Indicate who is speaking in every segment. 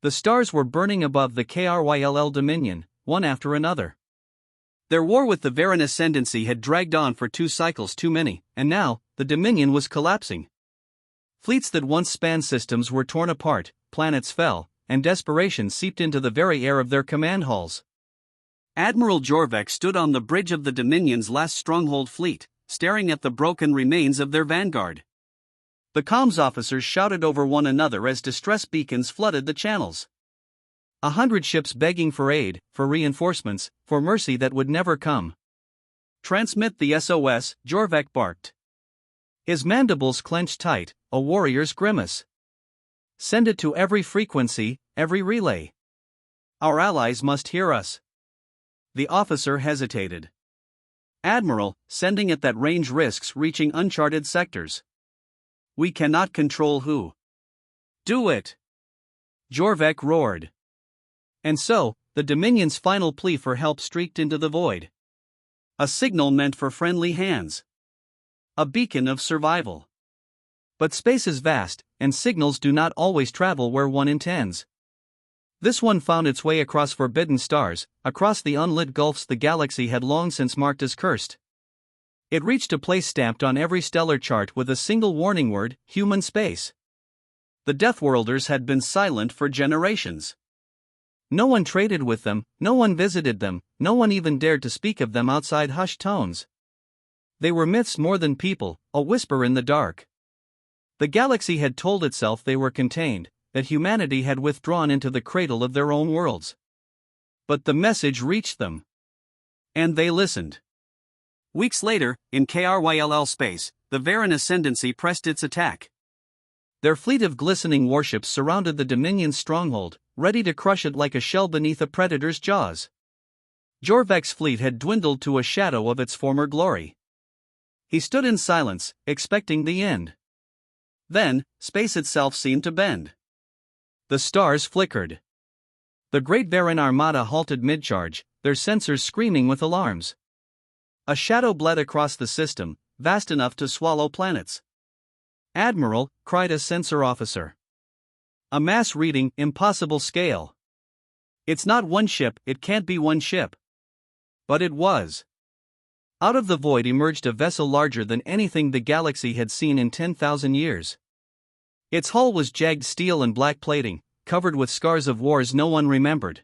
Speaker 1: The stars were burning above the KRYLL Dominion, one after another. Their war with the Varan Ascendancy had dragged on for 2 cycles too many, and now, the Dominion was collapsing. Fleets that once spanned systems were torn apart, planets fell, and desperation seeped into the very air of their command halls. Admiral Jorvek stood on the bridge of the Dominion's last stronghold fleet, staring at the broken remains of their vanguard. The comms officers shouted over one another as distress beacons flooded the channels. 100 ships begging for aid, for reinforcements, for mercy that would never come. "Transmit the SOS," Jorvek barked. His mandibles clenched tight, a warrior's grimace. "Send it to every frequency, every relay. Our allies must hear us." The officer hesitated. "Admiral, sending at that range risks reaching uncharted sectors. We cannot control who." "Do it!" Jorvek roared. And so, the Dominion's final plea for help streaked into the void. A signal meant for friendly hands. A beacon of survival. But space is vast, and signals do not always travel where one intends. This one found its way across forbidden stars, across the unlit gulfs the galaxy had long since marked as cursed. It reached a place stamped on every stellar chart with a single warning word: human space. The Deathworlders had been silent for generations. No one traded with them, no one visited them, no one even dared to speak of them outside hushed tones. They were myths more than people, a whisper in the dark. The galaxy had told itself they were contained, that humanity had withdrawn into the cradle of their own worlds. But the message reached them. And they listened. Weeks later, in KRYLL space, the Varan Ascendancy pressed its attack. Their fleet of glistening warships surrounded the Dominion's stronghold, ready to crush it like a shell beneath a predator's jaws. Jorvek's fleet had dwindled to a shadow of its former glory. He stood in silence, expecting the end. Then, space itself seemed to bend. The stars flickered. The Great Varan Armada halted mid-charge, their sensors screaming with alarms. A shadow bled across the system, vast enough to swallow planets. "Admiral," cried a sensor officer. "A mass reading, impossible scale. It's not one ship, it can't be one ship." But it was. Out of the void emerged a vessel larger than anything the galaxy had seen in 10,000 years. Its hull was jagged steel and black plating, covered with scars of wars no one remembered.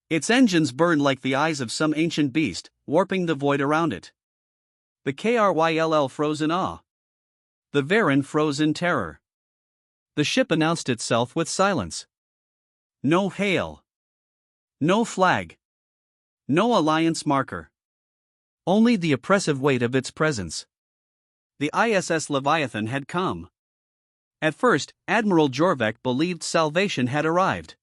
Speaker 1: Its engines burned like the eyes of some ancient beast, warping the void around it. The KRYLL froze in awe. The Varan froze in terror. The ship announced itself with silence. No hail. No flag. No alliance marker. Only the oppressive weight of its presence. The ISS Leviathan had come. At first, Admiral Jorvek believed salvation had arrived.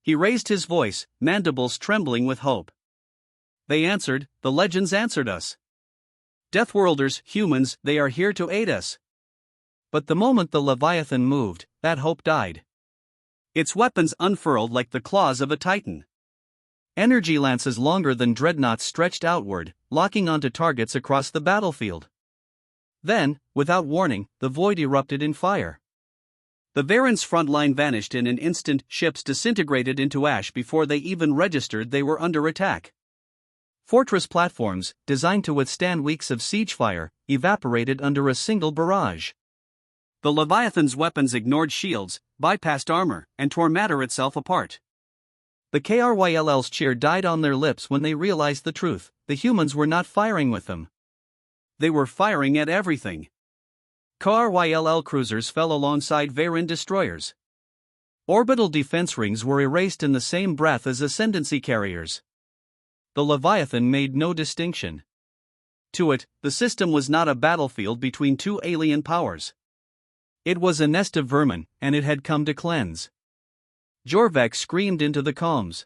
Speaker 1: He raised his voice, mandibles trembling with hope. "They answered, the legends answered us. Deathworlders, humans, they are here to aid us." But the moment the Leviathan moved, that hope died. Its weapons unfurled like the claws of a titan. Energy lances longer than dreadnoughts stretched outward, locking onto targets across the battlefield. Then, without warning, the void erupted in fire. The Varan's front line vanished in an instant, ships disintegrated into ash before they even registered they were under attack. Fortress platforms, designed to withstand weeks of siege fire, evaporated under a single barrage. The Leviathan's weapons ignored shields, bypassed armor, and tore matter itself apart. The KRYLL's cheer died on their lips when they realized the truth: the humans were not firing with them. They were firing at everything. KRYLL cruisers fell alongside Varan destroyers. Orbital defense rings were erased in the same breath as ascendancy carriers. The Leviathan made no distinction. To it, the system was not a battlefield between two alien powers. It was a nest of vermin, and it had come to cleanse. Jorvek screamed into the comms.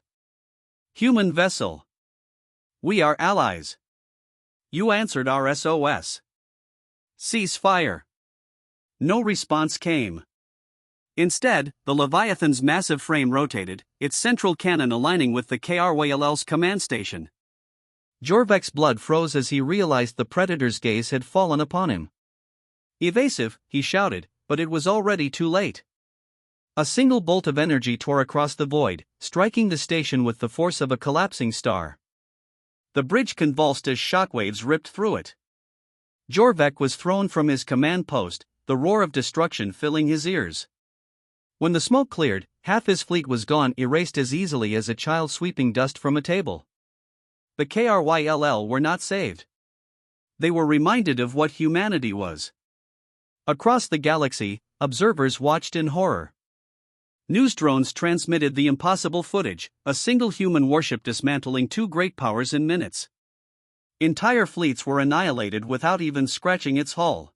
Speaker 1: "Human vessel. We are allies. You answered our SOS. Cease fire." No response came. Instead, the Leviathan's massive frame rotated, its central cannon aligning with the KRYLL's command station. Jorvek's blood froze as he realized the Predator's gaze had fallen upon him. "Evasive," he shouted, but it was already too late. A single bolt of energy tore across the void, striking the station with the force of a collapsing star. The bridge convulsed as shockwaves ripped through it. Jorvek was thrown from his command post, the roar of destruction filling his ears. When the smoke cleared, half his fleet was gone, erased as easily as a child sweeping dust from a table. The KRYLL were not saved. They were reminded of what humanity was. Across the galaxy, observers watched in horror. News drones transmitted the impossible footage, a single human warship dismantling two great powers in minutes. Entire fleets were annihilated without even scratching its hull.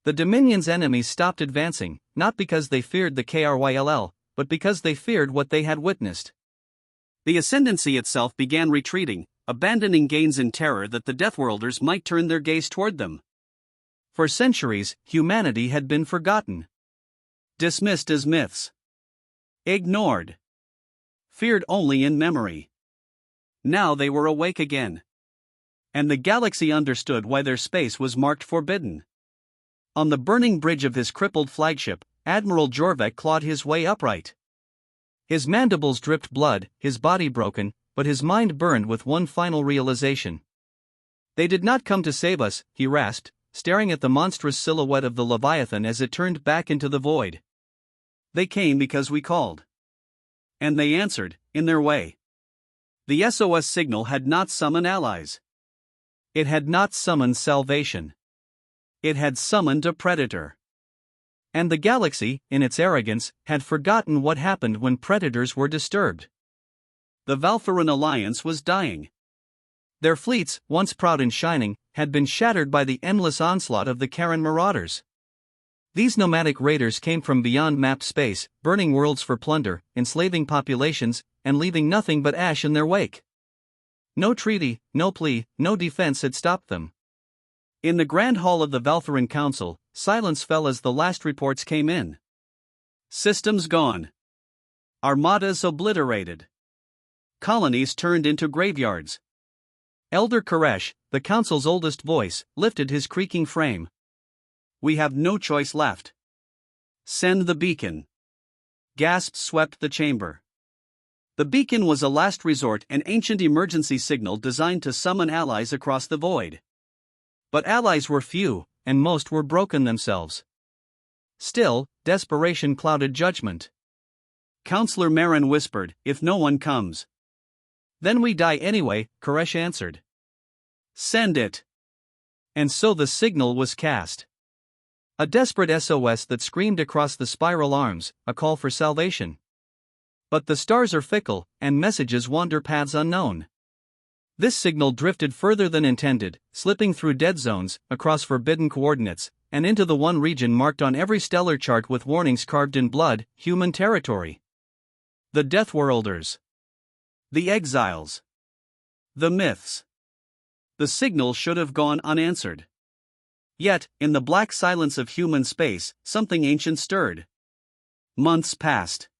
Speaker 1: The Dominion's enemies stopped advancing, not because they feared the KRYLL, but because they feared what they had witnessed. The Ascendancy itself began retreating, abandoning gains in terror that the Deathworlders might turn their gaze toward them. For centuries, humanity had been forgotten. Dismissed as myths. Ignored. Feared only in memory. Now they were awake again. And the galaxy understood why their space was marked forbidden. On the burning bridge of his crippled flagship, Admiral Jorvek clawed his way upright. His mandibles dripped blood, his body broken, but his mind burned with one final realization. They did not come to save us, he rasped, staring at the monstrous silhouette of the Leviathan as it turned back into the void. They came because we called. And they answered, in their way. The SOS signal had not summoned allies. It had not summoned salvation. It had summoned a predator. And the galaxy, in its arrogance, had forgotten what happened when predators were disturbed. The Valthuran Alliance was dying. Their fleets, once proud and shining, had been shattered by the endless onslaught of the Karen marauders. These nomadic raiders came from beyond mapped space, burning worlds for plunder, enslaving populations, and leaving nothing but ash in their wake. No treaty, no plea, no defense had stopped them. In the Grand Hall of the Valthuran Council, silence fell as the last reports came in. Systems gone. Armadas obliterated. Colonies turned into graveyards. Elder Koresh, the council's oldest voice, lifted his creaking frame. We have no choice left. Send the beacon. Gasps swept the chamber. The beacon was a last resort, an ancient emergency signal designed to summon allies across the void. But allies were few, and most were broken themselves. Still, desperation clouded judgment. Counselor Marin whispered, if no one comes. Then we die anyway, Koresh answered. Send it. And so the signal was cast. A desperate SOS that screamed across the spiral arms, a call for salvation. But the stars are fickle, and messages wander paths unknown. This signal drifted further than intended, slipping through dead zones, across forbidden coordinates, and into the one region marked on every stellar chart with warnings carved in blood, human territory. The Deathworlders. The Exiles. The Myths. The signal should have gone unanswered. Yet, in the black silence of human space, something ancient stirred. Months passed.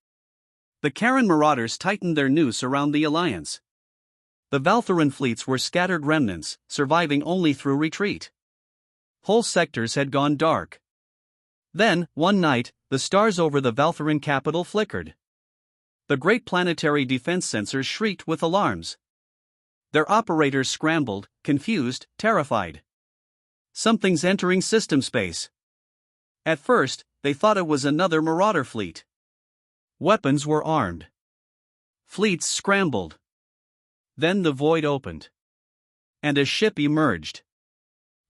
Speaker 1: The Karen marauders tightened their noose around the Alliance. The Valthuran fleets were scattered remnants, surviving only through retreat. Whole sectors had gone dark. Then, one night, the stars over the Valthuran capital flickered. The great planetary defense sensors shrieked with alarms. Their operators scrambled, confused, terrified. Something's entering system space. At first, they thought it was another marauder fleet. Weapons were armed. Fleets scrambled. Then the void opened. And a ship emerged.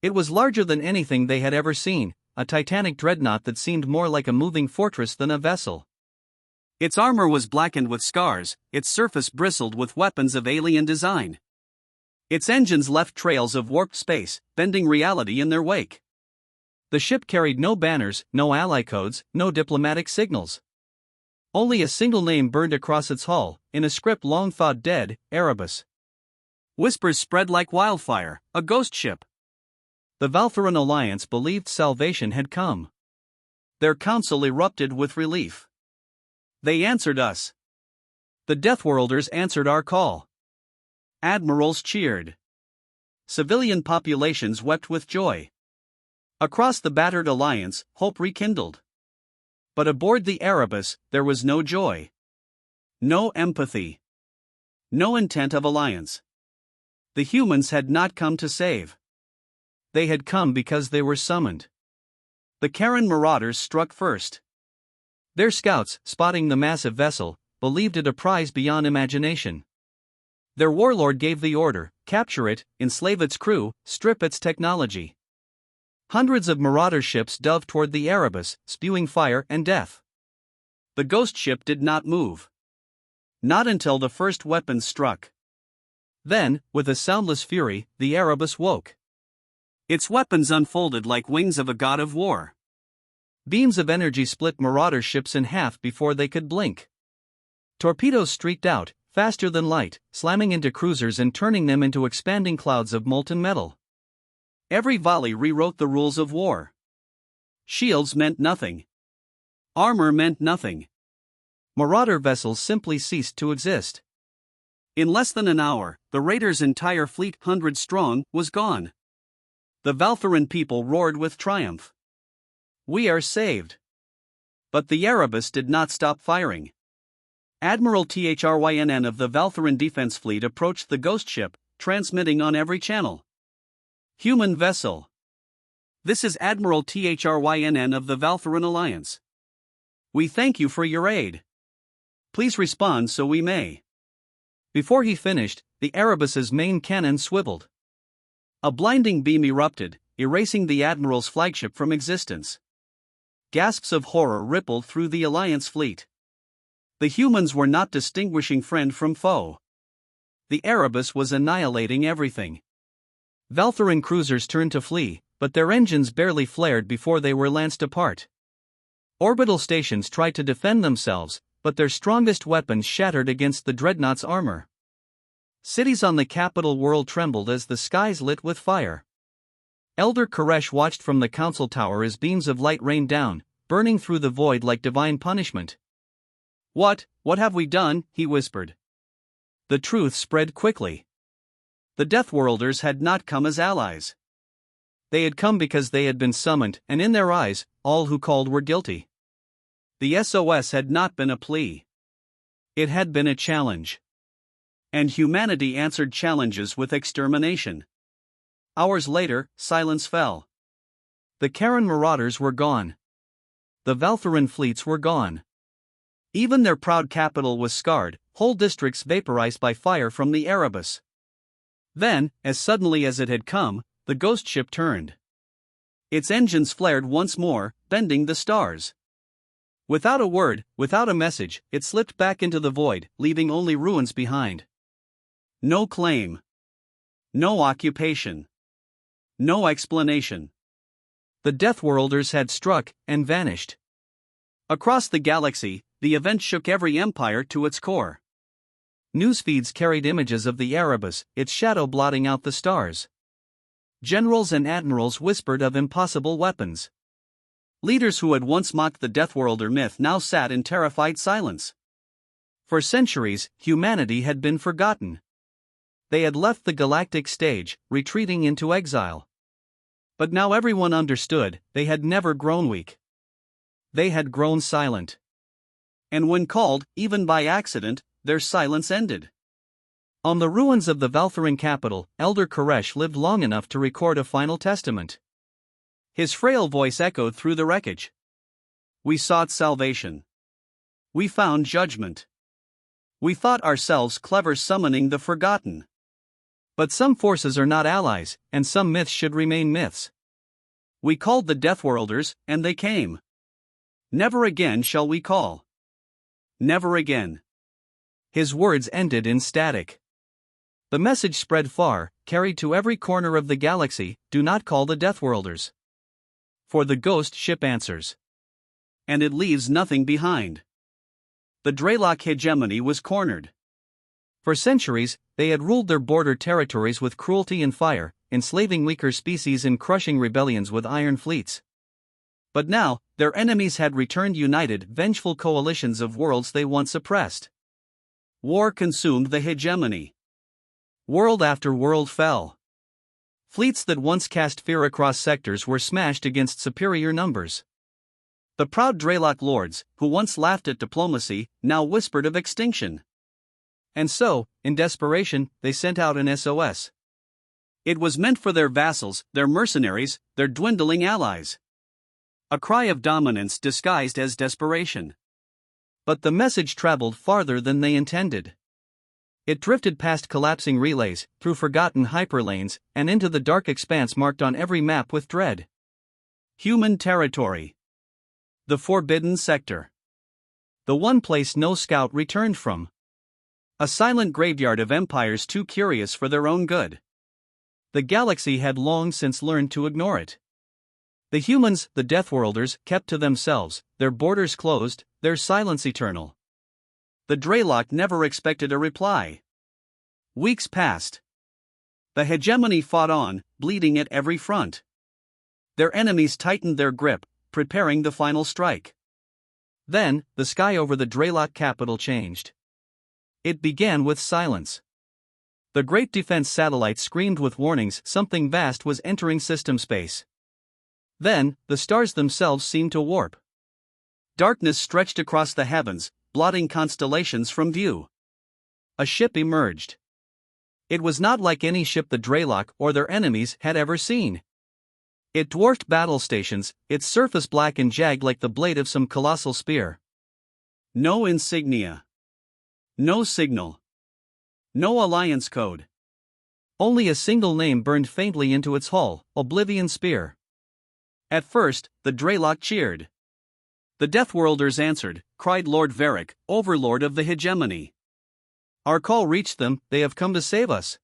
Speaker 1: It was larger than anything they had ever seen, a titanic dreadnought that seemed more like a moving fortress than a vessel. Its armor was blackened with scars, its surface bristled with weapons of alien design. Its engines left trails of warped space, bending reality in their wake. The ship carried no banners, no ally codes, no diplomatic signals. Only a single name burned across its hull, in a script long thought dead, Erebus. Whispers spread like wildfire, a ghost ship. The Valthuran Alliance believed salvation had come. Their council erupted with relief. They answered us. The Deathworlders answered our call. Admirals cheered. Civilian populations wept with joy. Across the battered alliance, hope rekindled. But aboard the Erebus, there was no joy. No empathy. No intent of alliance. The humans had not come to save. They had come because they were summoned. The Karen marauders struck first. Their scouts, spotting the massive vessel, believed it a prize beyond imagination. Their warlord gave the order: capture it, enslave its crew, strip its technology. Hundreds of marauder ships dove toward the Erebus, spewing fire and death. The ghost ship did not move. Not until the first weapons struck. Then, with a soundless fury, the Erebus woke. Its weapons unfolded like wings of a god of war. Beams of energy split marauder ships in half before they could blink. Torpedoes streaked out, faster than light, slamming into cruisers and turning them into expanding clouds of molten metal. Every volley rewrote the rules of war. Shields meant nothing. Armor meant nothing. Marauder vessels simply ceased to exist. In less than an hour, the raiders' entire fleet, 100 strong, was gone. The Valthuran people roared with triumph. We are saved. But the Erebus did not stop firing. Admiral Thrynn of the Valthuran Defense Fleet approached the ghost ship, transmitting on every channel. Human vessel. This is Admiral Thrynn of the Valthuran Alliance. We thank you for your aid. Please respond so we may. Before he finished, the Erebus's main cannon swiveled. A blinding beam erupted, erasing the Admiral's flagship from existence. Gasps of horror rippled through the Alliance fleet. The humans were not distinguishing friend from foe. The Erebus was annihilating everything. Valthuran cruisers turned to flee, but their engines barely flared before they were lanced apart. Orbital stations tried to defend themselves, but their strongest weapons shattered against the dreadnought's armor. Cities on the capital world trembled as the skies lit with fire. Elder Koresh watched from the council tower as beams of light rained down, burning through the void like divine punishment. What have we done?" he whispered. The truth spread quickly. The Deathworlders had not come as allies. They had come because they had been summoned, and in their eyes, all who called were guilty. The SOS had not been a plea. It had been a challenge. And humanity answered challenges with extermination. Hours later, silence fell. The Karen marauders were gone. The Valthuran fleets were gone. Even their proud capital was scarred, whole districts vaporized by fire from the Erebus. Then, as suddenly as it had come, the ghost ship turned. Its engines flared once more, bending the stars. Without a word, without a message, it slipped back into the void, leaving only ruins behind. No claim. No occupation. No explanation. The Deathworlders had struck and vanished. Across the galaxy, the event shook every empire to its core. Newsfeeds carried images of the Erebus, its shadow blotting out the stars. Generals and admirals whispered of impossible weapons. Leaders who had once mocked the Deathworlder myth now sat in terrified silence. For centuries, humanity had been forgotten. They had left the galactic stage, retreating into exile. But now everyone understood, they had never grown weak. They had grown silent. And when called, even by accident, their silence ended. On the ruins of the Valthuran capital, Elder Koresh lived long enough to record a final testament. His frail voice echoed through the wreckage. We sought salvation. We found judgment. We thought ourselves clever summoning the forgotten. But some forces are not allies, and some myths should remain myths. We called the Deathworlders, and they came. Never again shall we call. Never again. His words ended in static. The message spread far, carried to every corner of the galaxy: do not call the Deathworlders. For the ghost ship answers. And it leaves nothing behind. The Draylock hegemony was cornered. For centuries, they had ruled their border territories with cruelty and fire, enslaving weaker species and crushing rebellions with iron fleets. But now, their enemies had returned, united, vengeful coalitions of worlds they once oppressed. War consumed the hegemony. World after world fell. Fleets that once cast fear across sectors were smashed against superior numbers. The proud Draylock lords, who once laughed at diplomacy, now whispered of extinction. And so, in desperation, they sent out an SOS. It was meant for their vassals, their mercenaries, their dwindling allies. A cry of dominance disguised as desperation. But the message traveled farther than they intended. It drifted past collapsing relays, through forgotten hyperlanes, and into the dark expanse marked on every map with dread. Human territory. The Forbidden Sector. The one place no scout returned from. A silent graveyard of empires too curious for their own good. The galaxy had long since learned to ignore it. The humans, the Deathworlders, kept to themselves, their borders closed, their silence eternal. The Draylock never expected a reply. Weeks passed. The hegemony fought on, bleeding at every front. Their enemies tightened their grip, preparing the final strike. Then, the sky over the Draylock capital changed. It began with silence. The great defense satellite screamed with warnings something vast was entering system space. Then, the stars themselves seemed to warp. Darkness stretched across the heavens, blotting constellations from view. A ship emerged. It was not like any ship the Draylock or their enemies had ever seen. It dwarfed battle stations, its surface black and jagged like the blade of some colossal spear. No insignia. No signal. No alliance code. Only a single name burned faintly into its hull, Oblivion Spear. At first, the Draylock cheered. The Deathworlders answered, cried Lord Varric, overlord of the hegemony. Our call reached them, they have come to save us.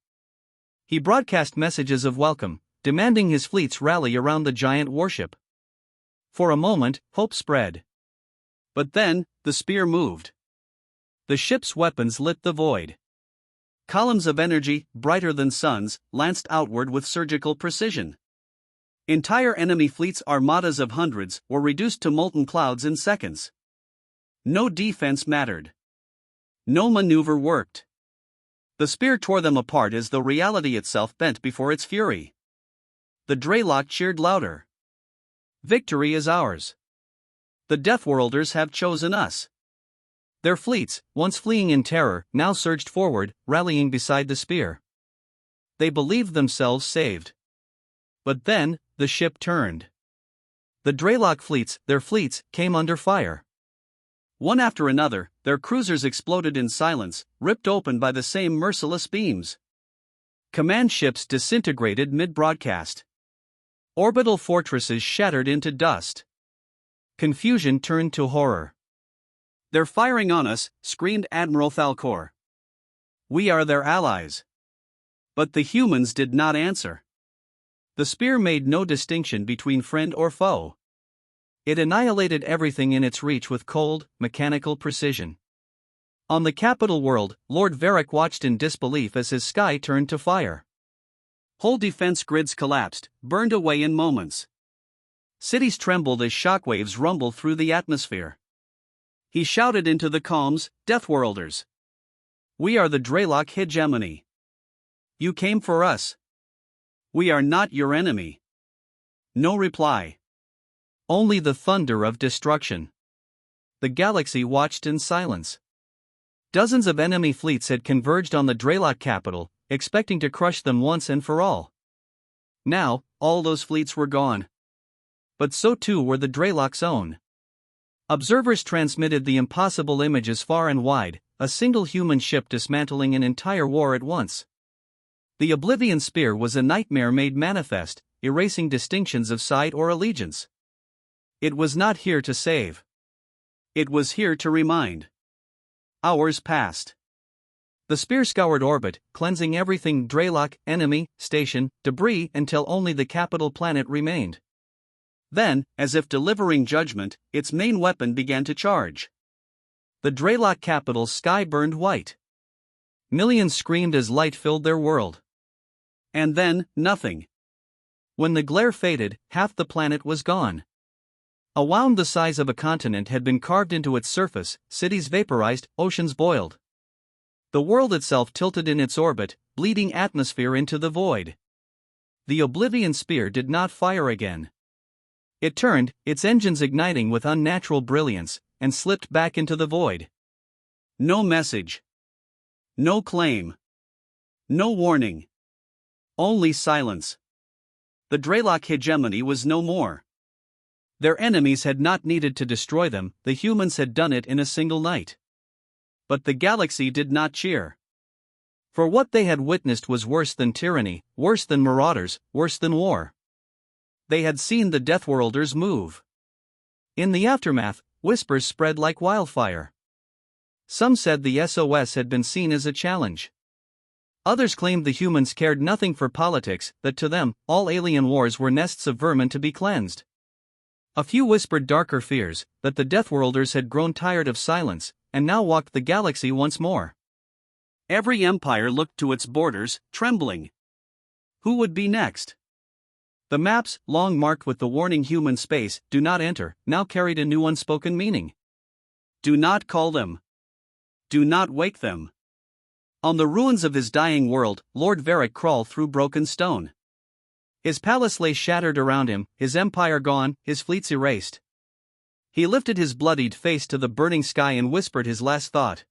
Speaker 1: He broadcast messages of welcome, demanding his fleets rally around the giant warship. For a moment, hope spread. But then, the spear moved. The ship's weapons lit the void. Columns of energy, brighter than suns, lanced outward with surgical precision. Entire enemy fleets, armadas of hundreds, were reduced to molten clouds in seconds. No defense mattered. No maneuver worked. The spear tore them apart as though reality itself bent before its fury. The Draylock cheered louder. Victory is ours. The Deathworlders have chosen us. Their fleets, once fleeing in terror, now surged forward, rallying beside the spear. They believed themselves saved. But then, the ship turned. The Draylock fleets, their fleets, came under fire. One after another, their cruisers exploded in silence, ripped open by the same merciless beams. Command ships disintegrated mid-broadcast. Orbital fortresses shattered into dust. Confusion turned to horror. They're firing on us, screamed Admiral Falcor. We are their allies. But the humans did not answer. The spear made no distinction between friend or foe. It annihilated everything in its reach with cold, mechanical precision. On the capital world, Lord Varric watched in disbelief as his sky turned to fire. Whole defense grids collapsed, burned away in moments. Cities trembled as shockwaves rumbled through the atmosphere. He shouted into the calms, Deathworlders. We are the Draylock hegemony. You came for us. We are not your enemy. No reply. Only the thunder of destruction. The galaxy watched in silence. Dozens of enemy fleets had converged on the Draylock capital, expecting to crush them once and for all. Now, all those fleets were gone. But so too were the Draylock's own. Observers transmitted the impossible images far and wide, a single human ship dismantling an entire war at once. The Oblivion Spear was a nightmare made manifest, erasing distinctions of side or allegiance. It was not here to save. It was here to remind. Hours passed. The spear scoured orbit, cleansing everything Draylock, enemy, station, debris until only the capital planet remained. Then, as if delivering judgment, its main weapon began to charge. The Draylock capital's sky burned white. Millions screamed as light filled their world. And then, nothing. When the glare faded, half the planet was gone. A wound the size of a continent had been carved into its surface, cities vaporized, oceans boiled. The world itself tilted in its orbit, bleeding atmosphere into the void. The Oblivion Spear did not fire again. It turned, its engines igniting with unnatural brilliance, and slipped back into the void. No message. No claim. No warning. Only silence. The Draylock hegemony was no more. Their enemies had not needed to destroy them, the humans had done it in a single night. But the galaxy did not cheer. For what they had witnessed was worse than tyranny, worse than marauders, worse than war. They had seen the Deathworlders move. In the aftermath, whispers spread like wildfire. Some said the SOS had been seen as a challenge. Others claimed the humans cared nothing for politics, that to them, all alien wars were nests of vermin to be cleansed. A few whispered darker fears, that the Deathworlders had grown tired of silence, and now walked the galaxy once more. Every empire looked to its borders, trembling. Who would be next? The maps, long marked with the warning human space, do not enter, now carried a new unspoken meaning. Do not call them. Do not wake them. On the ruins of his dying world, Lord Varric crawled through broken stone. His palace lay shattered around him, his empire gone, his fleets erased. He lifted his bloodied face to the burning sky and whispered his last thought.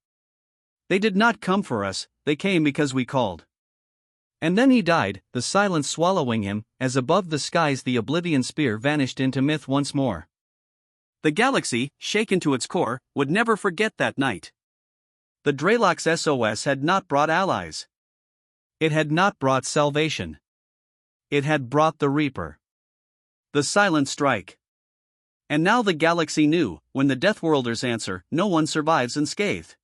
Speaker 1: They did not come for us, they came because we called. And then he died, the silence swallowing him, as above the skies the Oblivion Spear vanished into myth once more. The galaxy, shaken to its core, would never forget that night. The Draylock's SOS had not brought allies. It had not brought salvation. It had brought the Reaper. The silent strike. And now the galaxy knew, when the Deathworlders answer, no one survives unscathed.